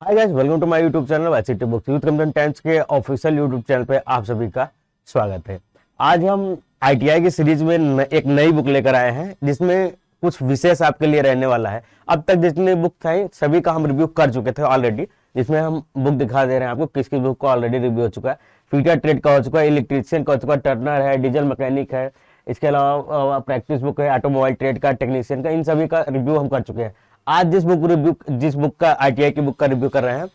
Hi guys, welcome to my YouTube channel YCT books. Youth content times के official YouTube channel पे आप सभी का स्वागत है। आज हम आईटीआई की सीरीज में एक नई बुक लेकर आए हैं जिसमें कुछ विशेष आपके लिए रहने वाला है। अब तक जितने बुक थे सभी का हम रिव्यू कर चुके थे ऑलरेडी, जिसमें हम बुक दिखा दे रहे हैं आपको किस किस बुक का ऑलरेडी रिव्यू हो चुका है। फिटर ट्रेड का हो चुका है, इलेक्ट्रीशियन का हो चुका है, टर्नर है, डीजल मैकेनिक है, इसके अलावा प्रैक्टिस बुक है, ऑटोमोबाइल ट्रेड का, टेक्नीशियन का, इन सभी का रिव्यू हम कर चुके हैं। आज जिस बुक का आईटीआई की बुक का रिव्यू कर रहे हैं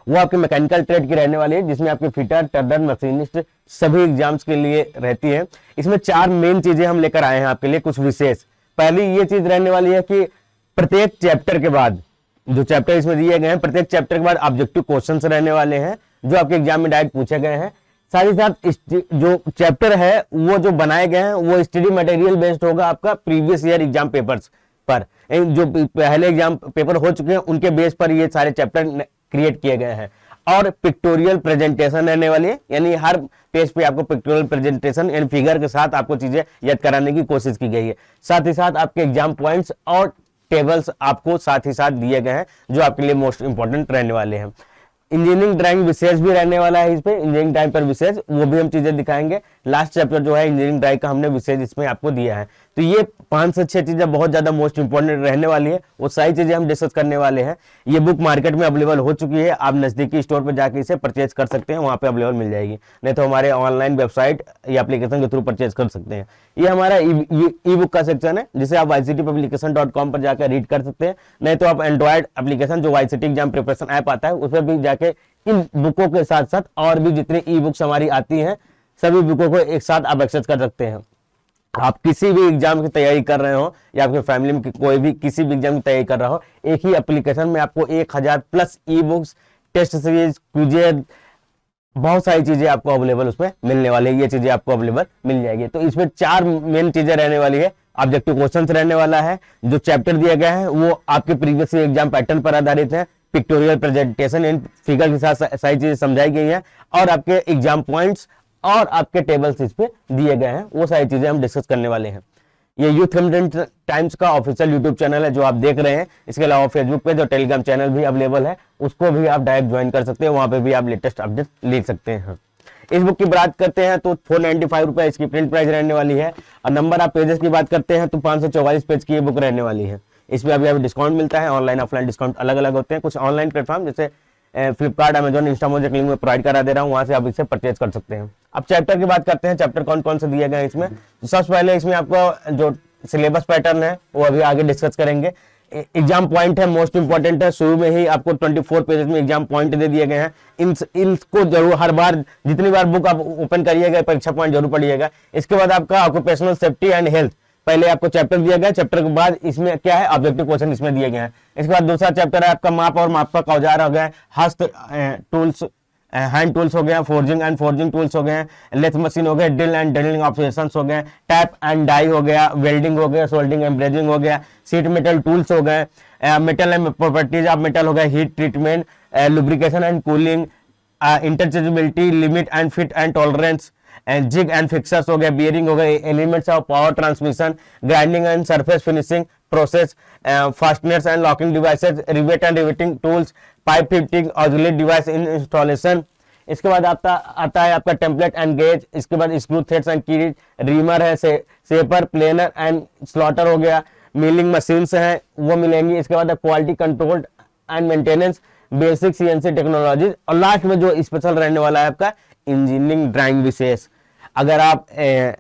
वो आपके मैकेनिकल ट्रेड की रहने वाली है, जिसमें आपके फिटर, टर्नर, मशीनिस्ट सभी एग्जाम्स के लिए रहती है। इसमें 4 मेन चीजें हम लेकर आए हैं आपके लिए, कुछ विशेष। पहली ये चीज रहने वाली है कि प्रत्येक चैप्टर के बाद, जो चैप्टर इसमें दिए गए हैं, प्रत्येक चैप्टर के बाद ऑब्जेक्टिव क्वेश्चंस रहने वाले हैं जो आपके एग्जाम में डायरेक्ट पूछे गए हैं। साथ ही साथ जो चैप्टर है वो जो बनाए गए हैं वो स्टडी मटेरियल बेस्ड होगा आपका प्रीवियस ईयर एग्जाम पेपर्स पर। जो पहले एग्जाम पेपर हो चुके हैं उनके बेस पर ये सारे चैप्टर क्रिएट किए गए हैं। और पिक्टोरियल प्रेजेंटेशन रहने वाली है, यानी हर पेज पे आपको पिक्टोरियल प्रेजेंटेशन एंड फिगर के साथ आपको चीजें याद कराने की कोशिश की गई है। साथ ही साथ आपके एग्जाम पॉइंट्स और टेबल्स आपको साथ ही साथ दिए गए हैं जो आपके लिए मोस्ट इंपॉर्टेंट रहने वाले हैं। इंजीनियरिंग ड्राइंग विशेष भी रहने वाला है, इस पे इंजीनियरिंग ड्राइंग पर विशेष, वो भी हम चीजें दिखाएंगे। लास्ट चैप्टर जो है इंजीनियरिंग ड्राइंग का हमने विशेष इसमें आपको दिया है। तो ये 5 से 6 चीजें बहुत ज्यादा मोस्ट इंपॉर्टेंट रहने वाली है, वो सारी चीजें हम डिस्कस करने वाले हैं। ये बुक मार्केट में अवेलेबल हो चुकी है, आप नजदीकी स्टोर पर जाकर इसे परचेज कर सकते हैं, वहां पे अवेलेबल मिल जाएगी। नहीं तो हमारे ऑनलाइन वेबसाइट या एप्लीकेशन के थ्रू परचेज कर सकते हैं। ये हमारा ई बुक का सेक्शन है, जिसे आप yctpublication.com पर जाकर रीड कर सकते हैं। नहीं तो आप एंड्रॉइड एप्लीकेशन जो वाईसीटी एग्जाम प्रिपरेशन ऐप आता है उस पर भी जाके इन बुकों के साथ साथ और भी जितनी ई बुक्स हमारी आती हैं सभी बुकों को एक साथ आप एक्सेस कर सकते हैं। आप किसी भी एग्जाम की तैयारी कर रहे हो या आपके फैमिली में कोई भी किसी भी एग्जाम की तैयारी कर रहा हो, एक ही एप्लीकेशन में आपको 1000 plus e books, test series, quiz, बहुत सारी चीजें आपको अवेलेबल उसमें मिलने वाली है। ये चीजें आपको अवेलेबल मिल जाएगी। तो इसमें 4 मेन चीजें रहने वाली है। ऑब्जेक्टिव क्वेश्चंस रहने वाला है, जो चैप्टर दिए गए हैं वो आपके प्रीवियस एग्जाम पैटर्न पर आधारित है, पिक्टोरियल प्रेजेंटेशन एंड फिगर के साथ सारी चीजें समझाई गई है, और आपके एग्जाम पॉइंट्स और आपके टेबल्स इस पे दिए गए हैं, वो सारी चीजें हम डिस्कस करने वाले हैं। ये यूथ कंटेंट टाइम्स का ऑफिशियल यूट्यूब चैनल है जो आप देख रहे हैं। इसके अलावा फेसबुक पे जो टेलीग्राम चैनल भी अवेलेबल है उसको भी आप डायरेक्ट ज्वाइन कर सकते हैं, वहां पे भी आप लेटेस्ट अपडेट ले सकते हैं। इस बुक की बात करते हैं तो 495 रुपए इसकी प्रिंट प्राइस रहने वाली है, और नंबर ऑफ पेजेस की बात करते हैं तो 544 पेज की ये बुक रहने वाली है। इसमें अभी डिस्काउंट मिलता है, ऑनलाइन ऑफलाइन डिस्काउंट अलग अलग होते हैं। कुछ ऑनलाइन प्लेटफॉर्म जैसे फ्लिपकार्ट, अमेजॉन, इंस्टामोज लिंक में प्रोवाइड करा दे रहा हूँ, वहां से आप इसे परचेज कर सकते हैं। अब चैप्टर की बात करते हैं, चैप्टर कौन कौन से दिए गए हैं इसमें। तो सबसे पहले इसमें आपको जो सिलेबस पैटर्न है वो अभी आगे डिस्कस करेंगे। एग्जाम पॉइंट है, मोस्ट इंपॉर्टेंट है। शुरू में ही आपको 24 पेजेस में एग्जाम पॉइंट दे दिए गए हैं। इनको जरूर हर बार जितनी बार बुक आप ओपन करिएगा परीक्षा पॉइंट जरूर पढ़िएगा। इसके बाद आपका ऑक्यूपेशनल सेफ्टी एंड हेल्थ, पहले आपको चैप्टर दिया गया, चैप्टर के बाद इसमें क्या है ऑब्जेक्टिव क्वेश्चन इसमें दिए गए हैं। इसके बाद दूसरा चैप्टर है आपका माप और माप का औजार हो गया, हस्त टूल्स, हैंड टूल्स हो गया, फोर्जिंग एंड फोर्जिंग टूल्स हो गए, लेथ मशीन हो गया, ड्रिल एंड ड्रिलिंग ऑपरेशंस हो गए, टैप एंड डाई हो गया, वेल्डिंग हो गया, सोल्डिंग एंड ब्रेजिंग हो गया, सीट मेटल टूल्स हो गए, metal and properties of metal हो गया, heat treatment, lubrication and cooling, interchangeability, limit and fit and tolerance, and jig and fixtures हो गए, बियरिंग हो गए, elements of power transmission, grinding and surface finishing process, fasteners and locking devices, rivet and riveting tools, pipe fitting, auxiliary device in installation. इसके बाद आता है आपका template and gauge. इसके बाद स्क्रू थ्रेड्स एंड की, रीमर है, शेपर, प्लेनर एंड स्लॉटर हो गया, मिलिंग मशीन्स हैं वो मिलेंगी। इसके बाद quality control and maintenance, basic CNC technology, और लास्ट में जो स्पेशल रहने वाला है आपका इंजीनियरिंग ड्राइंग विशेष। अगर आप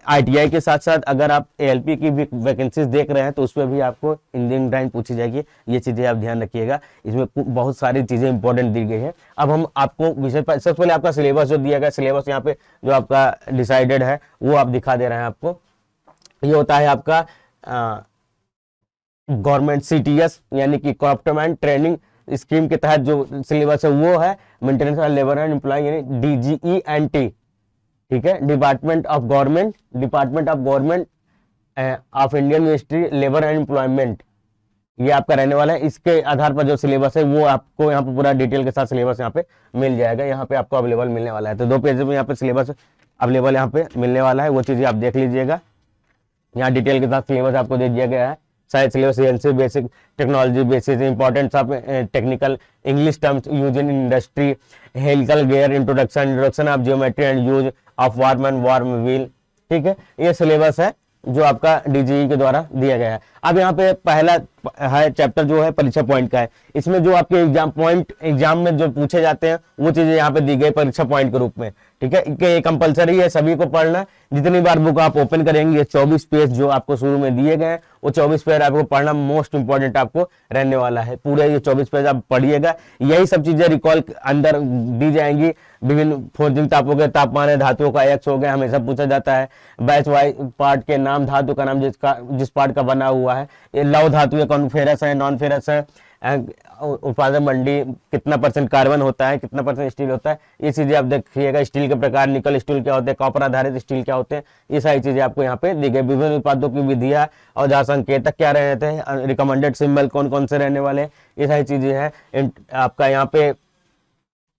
आईटीआई के साथ साथ अगर आप एएलपी की भी वैकेंसीज देख रहे हैं तो उसमें भी आपको इंजीनियरिंग ड्राइंग पूछी जाएगी। ये चीजें आप ध्यान रखिएगा, इसमें बहुत सारी चीजें इंपॉर्टेंट दी गई है। अब हम आपको विषय पर सबसे पहले आपका सिलेबस जो दिया गया, सिलेबस यहाँ पे जो आपका डिसाइडेड है वो आप दिखा दे रहे हैं आपको। ये होता है आपका गवर्नमेंट सीटीएस यानी कि कॉप्टमैन ट्रेनिंग स्कीम के तहत जो सिलेबस है वो है maintenance of labour and employ यानी DGENT, ठीक है, department of government of Indian ministry labour and employment, ये आपका रहने वाला है। इसके आधार पर जो सिलेबस है वो आपको यहाँ पे पूरा डिटेल के साथ सिलेबस यहाँ पे मिल जाएगा, यहाँ पे आपको अवेलेबल मिलने वाला है। तो 2 पेज में यहाँ पे सिलेबस अवेलेबल यहाँ पे मिलने वाला है, वो चीजें आप देख लीजिएगा। यहाँ डिटेल के साथ सिलेबस आपको दे दिया गया है। Science syllabus, CNC basic, technology basis, importance of technical English terms use in industry, helical gear, introduction of geometry and use of warm and warm wheel. ठीक है, ये सिलेबस है जो आपका डीजीई के द्वारा दिया गया है। अब यहाँ पे पहला है चैप्टर जो है परीक्षा पॉइंट का है। इसमें जो आपके एग्जाम में जो पूछे जाते हैं वो चीजें यहाँ पे दी गई परीक्षा पॉइंट के रूप में। ठीक है, ये कंपलसरी है सभी को पढ़ना। जितनी बार बुक आप ओपन करेंगे 24 पेज जो आपको शुरू में दिए गए हैं वो 24 पेज आपको पढ़ना मोस्ट इंपॉर्टेंट आपको रहने वाला है। पूरे ये 24 पेज आप पढ़िएगा, यही सब चीजें रिकॉल अंदर दी जाएंगी। विभिन्न फोर्जिंग तापों के तापमान है, धातुओं का एक्स हो गया, हमेशा पूछा जाता है। बैच वाइज पार्ट के नाम, धातु का नाम जिस पार्ट का बना हुआ है, ये लौह धातु है, कौन फेरस है, नॉन फेरस है, उत्पादन मंडी, कितना % कार्बन होता है, कितना % स्टील होता है, ये चीजें आप देखिएगा। स्टील के प्रकार, निकल स्टील क्या होते हैं, कॉपर आधारित स्टील क्या होते हैं, ये सारी चीजें आपको यहाँ पे दी गई। विभिन्न उत्पादों की विधियां और जहाँ संकेतक क्या रहते हैं, रिकमेंडेड सिंबल कौन कौन से रहने वाले हैं, ये सारी चीजें हैं। आपका यहाँ पे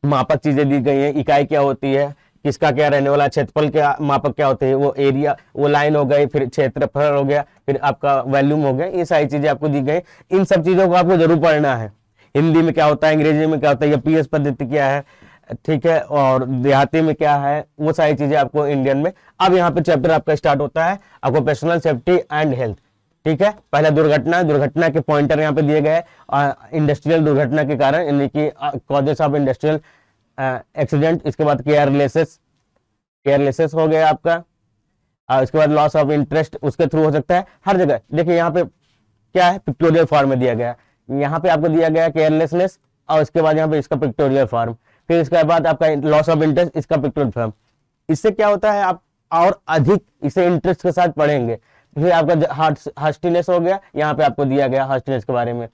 मापक चीजें दी गई है, इकाई क्या होती है, किसका क्या रहने वाला, क्षेत्रफल के मापक क्या होते हैं, वो एरिया, वो लाइन हो गई, फिर क्षेत्रफल हो गया, फिर आपका वॉल्यूम हो गया, ये सारी चीजें आपको दी गई। इन सब चीजों को आपको जरूर पढ़ना है। हिंदी में क्या होता है, अंग्रेजी में क्या होता है, या पीएस पद्धति क्या है, ठीक है, और देहाती में क्या है, वो सारी चीजें आपको इंडियन में। अब यहाँ पे चैप्टर आपका स्टार्ट होता है ऑक्यूपेशनल सेफ्टी एंड हेल्थ। ठीक है, पहला दुर्घटना के पॉइंटर यहाँ पे दिए गए, इंडस्ट्रियल दुर्घटना के कारण, यानी कि कॉजेस ऑफ इंडस्ट्रियल एक्सीडेंट। इसके बाद केयरलेसेस हो गया आपका, इसके बाद लॉस ऑफ इंटरेस्ट उसके थ्रू हो सकता है। हर जगह देखिए यहाँ पे क्या है, पिक्टोरियल फॉर्म में दिया गया, यहाँ पे आपको दिया गया केयरलेसनेस, और इसके बाद यहाँ पे इसका पिक्टोरियल फॉर्म, फिर इसके बाद आपका लॉस ऑफ इंटरेस्ट, इसका पिक्टोरियल फॉर्म। इससे क्या होता है, आप और अधिक इसे इंटरेस्ट के साथ पढ़ेंगे। फिर आपका हार्स्टीनेस हो गया, यहाँ पे आपको दिया गया हार्स्टीनेस के बारे में।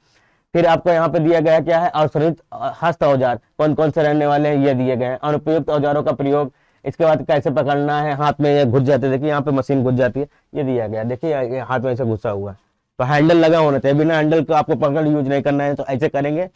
फिर आपको यहाँ पे दिया गया क्या है, असुरक्षित हस्त औजार कौन कौन से रहने वाले हैं, ये दिए गए हैं। अनुपयुक्त औजारों का प्रयोग, इसके बाद कैसे पकड़ना है, हाथ में ये घुस जाते, देखिए यहाँ पे मशीन घुस जाती है, ये दिया गया। देखिए हाथ में ऐसे घुसा हुआ है, तो हैंडल लगा होना चाहिए, बिना हैंडल को आपको पकड़ यूज नहीं करना है, तो ऐसे करेंगे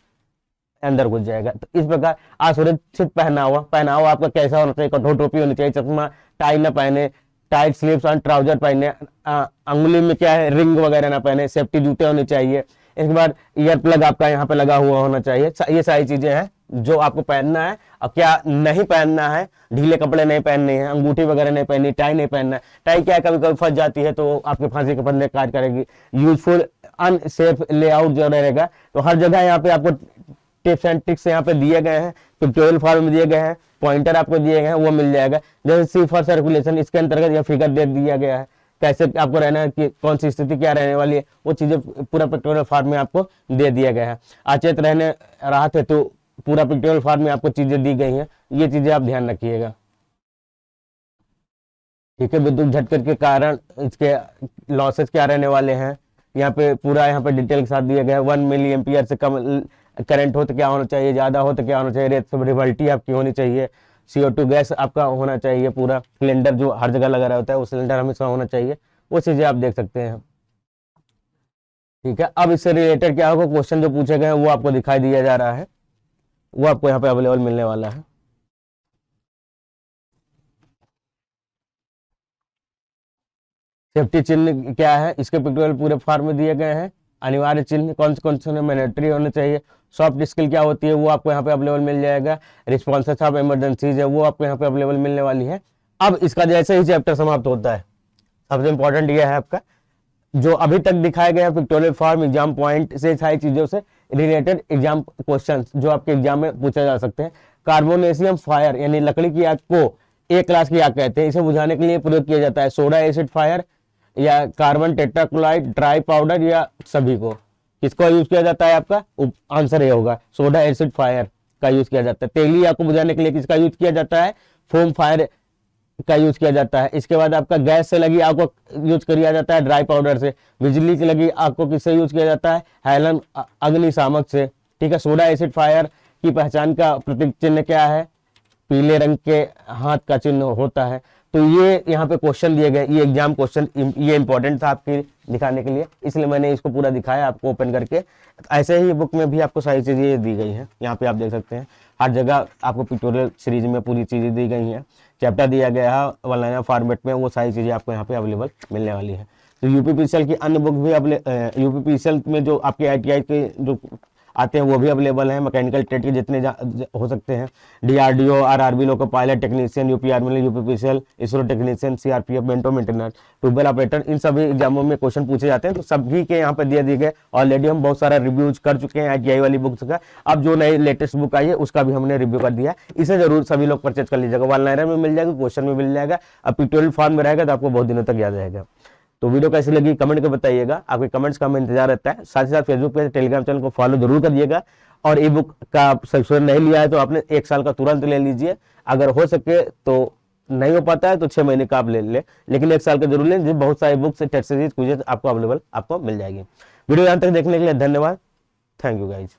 अंदर घुस जाएगा। तो इस प्रकार असुरक्षित पहनावा आपका कैसा होना चाहिए, कठोर टोपी होनी चाहिए, चश्मा, टाई ना पहने, टाइट स्लीव्स और ट्राउजर पहने, अंगुली में क्या है रिंग वगैरह ना पहने, सेफ्टी जूते होने चाहिए। इसके बाद ईयर प्लग आपका यहाँ पे लगा हुआ होना चाहिए। ये सारी चीजें हैं जो आपको पहनना है। और क्या नहीं पहनना है, ढीले कपड़े नहीं पहनने हैं, अंगूठी वगैरह नहीं पहननी, टाई नहीं पहनना है। टाई क्या है, कभी कभी फंस जाती है तो आपके फांसी के फंदे कार्य करेगी। यूजफुल अनसेफ लेआउट जो रहेगा, तो हर जगह यहाँ पे आपको टिप्स एंड ट्रिक्स यहाँ पे दिए गए हैं, पिक्टोरियल फॉर्म में दिए गए हैं, पॉइंटर आपको दिए गए हैं, वो मिल जाएगा। जैसे सी फॉर सर्कुलेशन, इसके अंतर्गत यह फिगर दे दिया गया है, कैसे आपको रहना है, कि कौन सी स्थिति क्या रहने वाली है, वो चीजें पूरा पिक्टोरियल फॉर्म में आपको दे दिया गया है। अचेत रहने राहत है तो पूरा पिक्टोरियल फॉर्म में आपको चीजें दी गई हैं, ये चीजें आप ध्यान रखिएगा। ठीक है, विद्युत झटके के कारण इसके लॉसेस क्या रहने वाले हैं, यहाँ पे पूरा यहाँ पे डिटेल के साथ दिया गया है। 1 मिली एम्पियर से कम करंट हो तो क्या होना चाहिए, ज्यादा हो तो क्या होना चाहिए, रिवर्सिबिलिटी आपकी होनी चाहिए, CO2 गैस आपका होना चाहिए, पूरा सिलेंडर जो हर जगह लगा रहा होता है वो सिलेंडर हमेशा होना चाहिए, वो चीजें आप देख सकते हैं। ठीक है, अब इससे रिलेटेड क्या होगा, क्वेश्चन जो पूछे गए हैं वो आपको दिखाई दिया जा रहा है, वो आपको यहाँ पे अवेलेबल मिलने वाला है। सेफ्टी चिन्ह क्या है, इसके पिक्टोरियल पूरे फॉर्म में दिए गए हैं। अनिवार्य चिन्ह कौन से मैंडेटरी होने चाहिए। सॉफ्ट स्किल क्या होती है वो आपको यहाँ पे अवेलेबल मिल जाएगा। रिस्पॉन्सेस ऑफ इमरजेंसीज है वो आपको यहाँ पे अवेलेबल मिलने वाली है। अब इसका जैसे ही चैप्टर समाप्त होता है, सबसे इंपॉर्टेंट ये है आपका जो अभी तक दिखाया गया पिक्टोरियल फॉर्म, एग्जाम पॉइंट से सारी चीजों से रिलेटेड एग्जाम क्वेश्चंस जो आपके एग्जाम में पूछे जा सकते हैं। कार्बोनेशियम फायर यानी लकड़ी की आग को एक क्लास की आग कहते हैं, इसे बुझाने के लिए प्रयोग किया जाता है। सोडा एसिड फायर या कार्बन टेट्राक्लोराइड ड्राई पाउडर या सभी को किसको यूज किया जाता है, आपका आंसर ये होगा सोडा एसिड फायर का यूज किया जाता है। तेली आग को बुझाने के लिए किसका यूज किया जाता है, फोम फायर का यूज किया जाता है। इसके बाद आपका गैस से लगी आग को यूज किया जाता है ड्राई पाउडर से। बिजली से लगी आग को किससे यूज किया जाता है, हेलन अग्निशामक से। ठीक है, सोडा एसिड फायर की पहचान का प्रतीक चिन्ह क्या है, पीले रंग के हाथ का चिन्ह होता है। तो ये यहाँ पे क्वेश्चन दिए गए, ये एग्जाम क्वेश्चन ये इंपॉर्टेंट था आपके दिखाने के लिए, इसलिए मैंने इसको पूरा दिखाया आपको ओपन करके। ऐसे ही बुक में भी आपको सारी चीजें दी गई हैं, यहाँ पे आप देख सकते हैं हर जगह आपको पिक्टोरियल सीरीज में पूरी चीजें दी गई हैं। चैप्टर दिया गया है 1 लाइनर फॉर्मेट में, वो सारी चीजें आपको यहाँ पे अवेलेबल मिलने वाली है। तो यूपीपीसीएल की अन्य बुक भी यूपीपीसीएल में जो आपके आईटीआई के जो आते हैं वो भी अवेलेबल हैं। मैकेनिकल ट्रेड के जितने हो सकते हैं, DRDO, RRB, loco pilot technician, UP army, UPPCL, ISRO technician, CRPF, बेंटो मेंटेनर, ट्यूबवेल ऑपरेटर, इन सभी एग्जामों में क्वेश्चन पूछे जाते हैं। तो सभी के यहाँ पे दिए गए। ऑलरेडी हम बहुत सारा रिव्यूज कर चुके हैं आईटीआई वाली बुक्स का। अब जो नई लेटेस्ट बुक आई है उसका भी हमने रिव्यू कर दिया है। इसे जरूर सभी लोग परचेज कर लीजिएगा। वन लाइनर में मिल जाएगा, क्वेश्चन में मिल जाएगा। अब P12 फॉर्म में रहेगा तो आपको बहुत दिनों तक याद रहेगा। तो वीडियो कैसी लगी कमेंट करके बताइएगा। आपके कमेंट्स का हमें इंतजार रहता है। साथ ही साथ फेसबुक पे, टेलीग्राम चैनल को फॉलो जरूर करिएगा। और ई बुक का सब्सक्रिप्शन नहीं लिया है तो आपने 1 साल का तुरंत ले लीजिए। अगर हो सके तो, नहीं हो पाता है तो 6 महीने का आप ले लें, लेकिन 1 साल का जरूर लें। जिसमें बहुत सारी बुक्स, टेस्ट सीरीज, क्विज़ आपको अवेलेबल आपको मिल जाएगी। वीडियो यहाँ तक देखने के लिए धन्यवाद। Thank you guys.